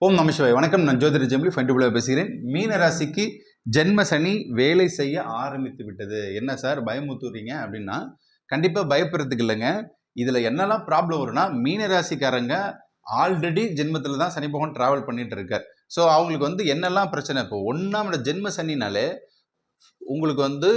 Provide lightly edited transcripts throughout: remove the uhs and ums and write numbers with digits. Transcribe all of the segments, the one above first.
ஓம் நம சிவாய. வணக்கம். நான் ஜோதிட ஜெமிலி ஃபண்டிபுல பேசுகிறேன். மீன ராசிக்கு ஜென்ம சனி வேலை செய்ய ஆரம்பித்து விட்டது. என்ன சார் பயமுத்துறீங்க அப்படின்னா, கண்டிப்பாக பயப்படுறதுக்கு இல்லைங்க. இதில் என்னெல்லாம் ப்ராப்ளம் வரும்னா, மீன ராசிக்காரங்க ஆல்ரெடி ஜென்மத்தில் தான் சனி பகவான் ட்ராவல் பண்ணிட்டு இருக்கார். ஸோ அவங்களுக்கு வந்து என்னெல்லாம் பிரச்சனை, இப்போ ஒன்றாம் ஜென்ம சனினாலே உங்களுக்கு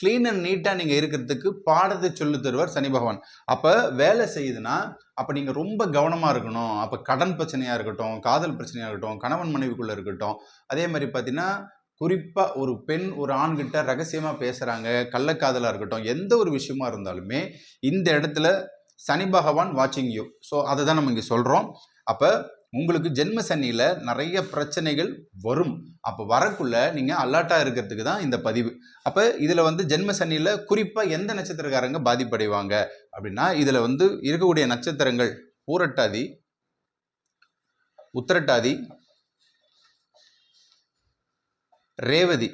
கிளீன் அண்ட் நீட்டாக நீங்கள் இருக்கிறதுக்கு பாடத்தை சொல்லி தருவார் சனி பகவான். அப்போ வேலை செய்யுதுன்னா அப்போ நீங்கள் ரொம்ப கவனமாக இருக்கணும். அப்போ கடன் பிரச்சனையாக இருக்கட்டும், காதல் பிரச்சனையாக இருக்கட்டும், கணவன் மனைவிக்குள்ளே இருக்கட்டும், அதே மாதிரி பார்த்தீங்கன்னா குறிப்பாக ஒரு பெண் ஒரு ஆண்கிட்ட ரகசியமாக பேசுகிறாங்க, கள்ளக்காதலாக இருக்கட்டும், எந்த ஒரு விஷயமா இருந்தாலுமே இந்த இடத்துல சனி பகவான் வாட்சிங் யூ. ஸோ அதை தான் நம்ம இங்கே சொல்கிறோம். அப்போ உங்களுக்கு ஜென்ம சனியில் நிறைய பிரச்சனைகள் வரும். அப்போ வரக்குள்ள நீங்கள் அலர்ட்டாக இருக்கிறதுக்கு தான் இந்த பதிவு. அப்போ இதில் ஜென்ம சனியில் குறிப்பாக எந்த நட்சத்திரக்காரங்க பாதிப்படைவாங்க அப்படின்னா, இதில் இருக்கக்கூடிய நட்சத்திரங்கள் பூரட்டாதி, உத்திரட்டாதி, ரேவதி.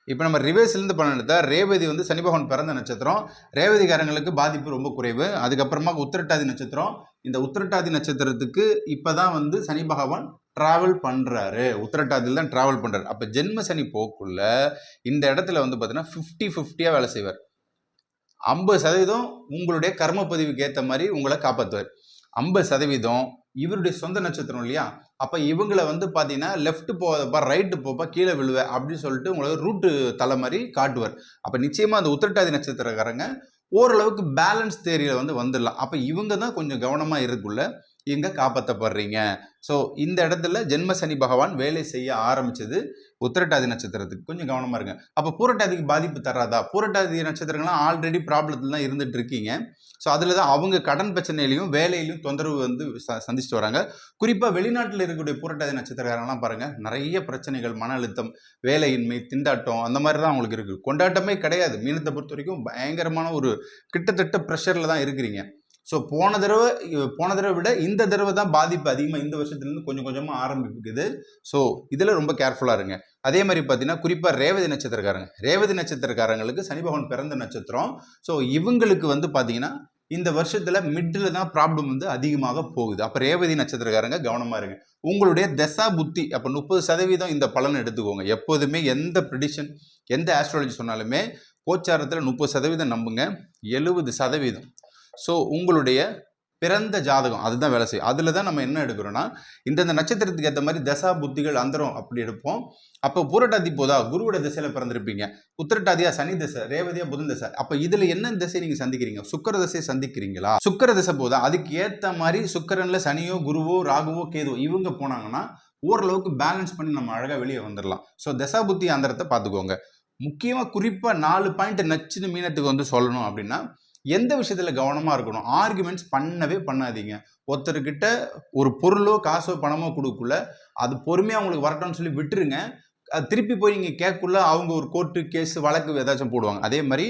இப்போ நம்ம ரிவர்ஸ்லேருந்து பண்ணிட்டா ரேவதி சனி பகவான் பிறந்த நட்சத்திரம். ரேவதிகாரங்களுக்கு பாதிப்பு ரொம்ப குறைவு. அதுக்கப்புறமா உத்திரட்டாதி நட்சத்திரம். இந்த உத்திரட்டாதி நட்சத்திரத்துக்கு இப்போ தான் சனி பகவான் ட்ராவல் பண்ணுறாரு. உத்திரட்டாதியில் தான் ட்ராவல் பண்ணுறாரு. அப்போ ஜென்ம சனி போக்குள்ள இந்த இடத்துல பார்த்தீங்கன்னா 50-50 வேலை செய்வார். 50% உங்களுடைய கர்ம பதிவுக்கு ஏற்ற மாதிரி உங்களை காப்பாற்றுவார். 50% இவருடைய சொந்த நட்சத்திரம் இல்லையா, அப்போ இவங்களை பார்த்தீங்கன்னா லெஃப்ட் போவப்பா ரைட்டு போப்பா கீழே விழுவ அப்படின்னு சொல்லிட்டு உங்களை ரூட்டு தலை மாதிரி காட்டுவார். அப்போ நிச்சயமாக அந்த உத்திரட்டாதி நட்சத்திரக்காரங்க ஓரளவுக்கு பேலன்ஸ் தேரியில் வந்துடலாம். அப்போ இவங்க தான் கொஞ்சம் கவனமாக இருக்குள்ள இங்கே காப்பாற்றப்படுறீங்க. ஸோ இந்த இடத்துல ஜென்ம சனி பகவான் வேலை செய்ய ஆரம்பிச்சது உத்திரட்டாதி நட்சத்திரத்துக்கு கொஞ்சம் கவனமாக இருங்க. அப்போ பூரட்டாதிக்கு பாதிப்பு தராதா? பூரட்டாதி நட்சத்திரங்கள்லாம் ஆல்ரெடி ப்ராப்ளத்தில் தான் இருந்துட்டு இருக்கீங்க. ஸோ அதில் தான் அவங்க கடன் பிரச்சனையிலையும் வேலையிலையும் தொந்தரவு சந்திச்சுட்டு வராங்க. குறிப்பாக வெளிநாட்டில் இருக்கக்கூடிய பூரட்டாதி நட்சத்திரக்காரங்களாம் பாருங்கள், நிறைய பிரச்சனைகள், மன அழுத்தம், வேலையின்மை, திண்டாட்டம், அந்த மாதிரி தான் அவங்களுக்கு இருக்குது. கொண்டாட்டமே கிடையாது. மீனத்தை பொறுத்த வரைக்கும் பயங்கரமான ஒரு கிட்டத்தட்ட ப்ரெஷரில் தான் இருக்கிறீங்க. ஸோ போன தடவை விட இந்த தடவை தான் பாதிப்பு அதிகமாக இந்த வருஷத்துலேருந்து கொஞ்சம் கொஞ்சமாக ஆரம்பிக்குது. ஸோ இதில் ரொம்ப கேர்ஃபுல்லாக இருங்க. அதே மாதிரி பார்த்தீங்கன்னா குறிப்பாக ரேவதி நட்சத்திரக்காரங்களுக்கு சனி பகவான் பிறந்த நட்சத்திரம். ஸோ இவங்களுக்கு பார்த்தீங்கன்னா இந்த வருஷத்தில் மிட்டில் தான் ப்ராப்ளம் அதிகமாக போகுது. அப்போ ரேவதி நட்சத்திரக்காரங்க கவனமாக இருங்க. உங்களுடைய தசா புத்தி அப்போ 30% இந்த பலன் எடுத்துக்கோங்க. எப்போதுமே எந்த ப்ரெடிஷன், எந்த ஆஸ்ட்ராலஜி சொன்னாலுமே கோச்சாரத்தில் 30% நம்புங்க, 70% ஸோ உங்களுடைய பிறந்த ஜாதகம் அதுதான் வேலை செய்யும். அதில் தான் நம்ம என்ன எடுக்கிறோன்னா, இந்தந்த நட்சத்திரத்துக்கு ஏற்ற மாதிரி தசா புத்திகள் அந்தரம் அப்படி எடுப்போம். அப்போ பூரட்டாதி போதா குருவோட திசையில் பிறந்திருப்பீங்க, உத்திரட்டாதியா சனி திசை, ரேவதியா புதன் திசை. அப்போ இதில் என்ன திசை நீங்கள் சந்திக்கிறீங்க? சுக்கர திசை சந்திக்கிறீங்களா? சுக்கர திசை போதா அதுக்கு ஏற்ற மாதிரி சுக்கரனில் சனியோ குருவோ ராகுவோ கேதுவோ இவங்க போனாங்கன்னா ஓரளவுக்கு பேலன்ஸ் பண்ணி நம்ம அழகாக வெளியே வந்துடலாம். ஸோ தசா புத்தி அந்தரத்தை பார்த்துக்கோங்க. முக்கியமாக குறிப்பாக 4 பாயிண்ட் நச்சுன்னு மீனத்துக்கு சொல்லணும் அப்படின்னா, எந்த விஷயத்தில் கவனமாக இருக்கணும்? ஆர்குமெண்ட்ஸ் பண்ணவே பண்ணாதீங்க. ஒருத்தர்கிட்ட ஒரு பொருளோ காசோ பணமோ கொடுக்குள்ள அது பொறுமையாக அவங்களுக்கு வரட்டும்னு சொல்லி விட்டுருங்க. அது திருப்பி போய் நீங்கள் கேட்குள்ள அவங்க ஒரு கோர்ட்டு கேஸ் வழக்கு ஏதாச்சும் போடுவாங்க. அதே மாதிரி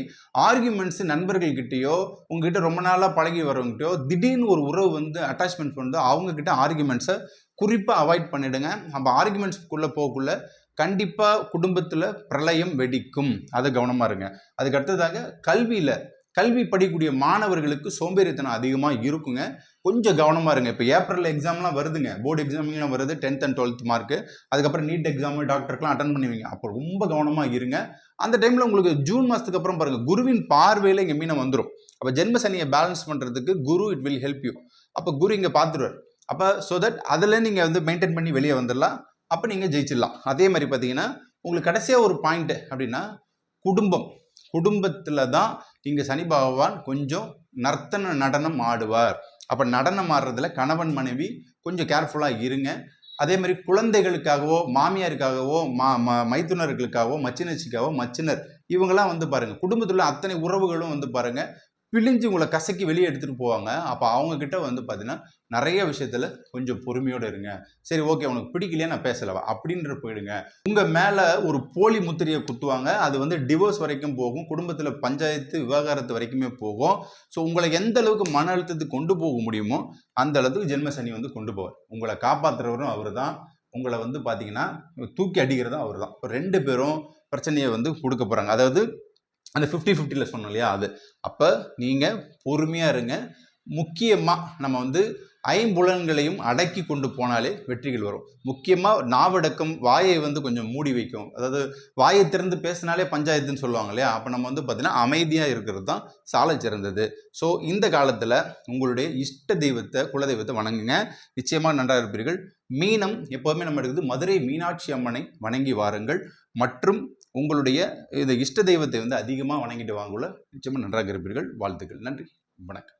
ஆர்குமெண்ட்ஸ் நண்பர்கள்கிட்டயோ உங்ககிட்ட ரொம்ப நாளாக பழகி வரவங்ககிட்டயோ திடீர்னு ஒரு உறவு அட்டாச்மெண்ட் அவங்கக்கிட்ட ஆர்குமெண்ட்ஸை குறிப்பாக அவாய்ட் பண்ணிவிடுங்க. நம்ம ஆர்குமெண்ட்ஸ்க்குள்ளே போகக்குள்ள கண்டிப்பாக குடும்பத்தில் பிரளயம் வெடிக்கும். அதை கவனமாக இருங்க. அதுக்கு அடுத்ததாக கல்வி படிக்கக்கூடிய மாணவர்களுக்கு சோம்பேறித்தனம் அதிகமாக இருக்குங்க. கொஞ்சம் கவனமாக இருங்க. இப்போ ஏப்ரல் எக்ஸாம்லாம் வருதுங்க, போர்டு எக்ஸாம்லாம் வருது, 10th and 12th மார்க்கு. அதுக்கப்புறம் நீட் எக்ஸாமு, டாக்டருக்குலாம் அட்டன் பண்ணுவீங்க. அப்போ ரொம்ப கவனமாக இருங்க. அந்த டைமில் உங்களுக்கு ஜூன் மாதத்துக்கு அப்புறம் பாருங்கள், குருவின் பார்வையில் இங்கே மீனம் வந்துடும். அப்போ ஜென்ம சனியை பேலன்ஸ் பண்ணுறதுக்கு குரு இட் வில் ஹெல்ப் யூ. அப்போ குரு இங்கே பார்த்துருவார். அப்போ ஸோ தட் அதில் நீங்கள் மெயின்டைன் பண்ணி வெளியே வந்துடலாம். அப்போ நீங்கள் ஜெயிச்சிடலாம். அதே மாதிரி பார்த்தீங்கன்னா உங்களுக்கு கடைசியாக ஒரு பாயிண்ட் அப்படின்னா குடும்பத்தில் தான் இங்கே சனி பகவான் கொஞ்சம் நடனம் ஆடுவார். அப்போ நடனம் ஆடுறதுல கணவன் மனைவி கொஞ்சம் கேர்ஃபுல்லாக இருங்க. அதே மாதிரி குழந்தைகளுக்காகவோ மாமியாருக்காகவோ மைத்துனர்களுக்காகவோ மச்சினர் இவங்கெல்லாம் பாருங்கள், குடும்பத்தில் அத்தனை உறவுகளும் பாருங்கள் பிழிஞ்சு உங்களை கசக்கி வெளியே எடுத்துகிட்டு போவாங்க. அப்போ அவங்கக்கிட்ட பார்த்தீங்கன்னா நிறைய விஷயத்தில் கொஞ்சம் பொறுமையோடு இருங்க. சரி ஓகே உனக்கு பிடிக்கலையே நான் பேசலவா அப்படின்ற போயிடுங்க. உங்கள் மேலே ஒரு போலி முத்திரையை குத்துவாங்க. அது டிவோர்ஸ் வரைக்கும் போகும், குடும்பத்தில் பஞ்சாயத்து விவகாரத்து வரைக்குமே போகும். ஸோ உங்களை எந்த அளவுக்கு மன அழுத்தத்துக்கு கொண்டு போக முடியுமோ அந்த அளவுக்கு ஜென்ம சனி கொண்டு போவார். உங்களை காப்பாற்றுறவரும் அவர் தான், உங்களை பார்த்தீங்கன்னா தூக்கி அடிக்கிறதும் அவர் தான். இப்போ 2 பேரும் பிரச்சனையை கொடுக்க போகிறாங்க. அதாவது அந்த 50-50 சொன்னோம் இல்லையா, அது. அப்போ நீங்கள் பொறுமையாக இருங்க. முக்கியமாக நம்ம ஐம்புலன்களையும் அடக்கி கொண்டு போனாலே வெற்றிகள் வரும். முக்கியமாக நாவடக்கம் வாயை வந்து கொஞ்சம் மூடி வைக்கும். அதாவது வாயை திறந்து பேசினாலே பஞ்சாயத்துன்னு சொல்லுவாங்க இல்லையா? அப்போ நம்ம வந்து பார்த்தீங்கன்னா அமைதியாக இருக்கிறது தான் சால சிறந்தது. ஸோ இந்த காலத்தில் உங்களுடைய இஷ்ட தெய்வத்தை, குலதெய்வத்தை வணங்குங்க, நிச்சயமாக நன்றாக இருப்பீர்கள். மீனம் எப்போதுமே நம்ம எடுக்குது மதுரை மீனாட்சி அம்மனை வணங்கி வாருங்கள். மற்றும் உங்களுடைய இந்த இஷ்ட தெய்வத்தை வந்து அதிகமாக வணங்கிட்டு வாங்கல, நிச்சயமாக நன்றாக இருப்பீர்கள். வாழ்த்துக்கள். நன்றி, வணக்கம்.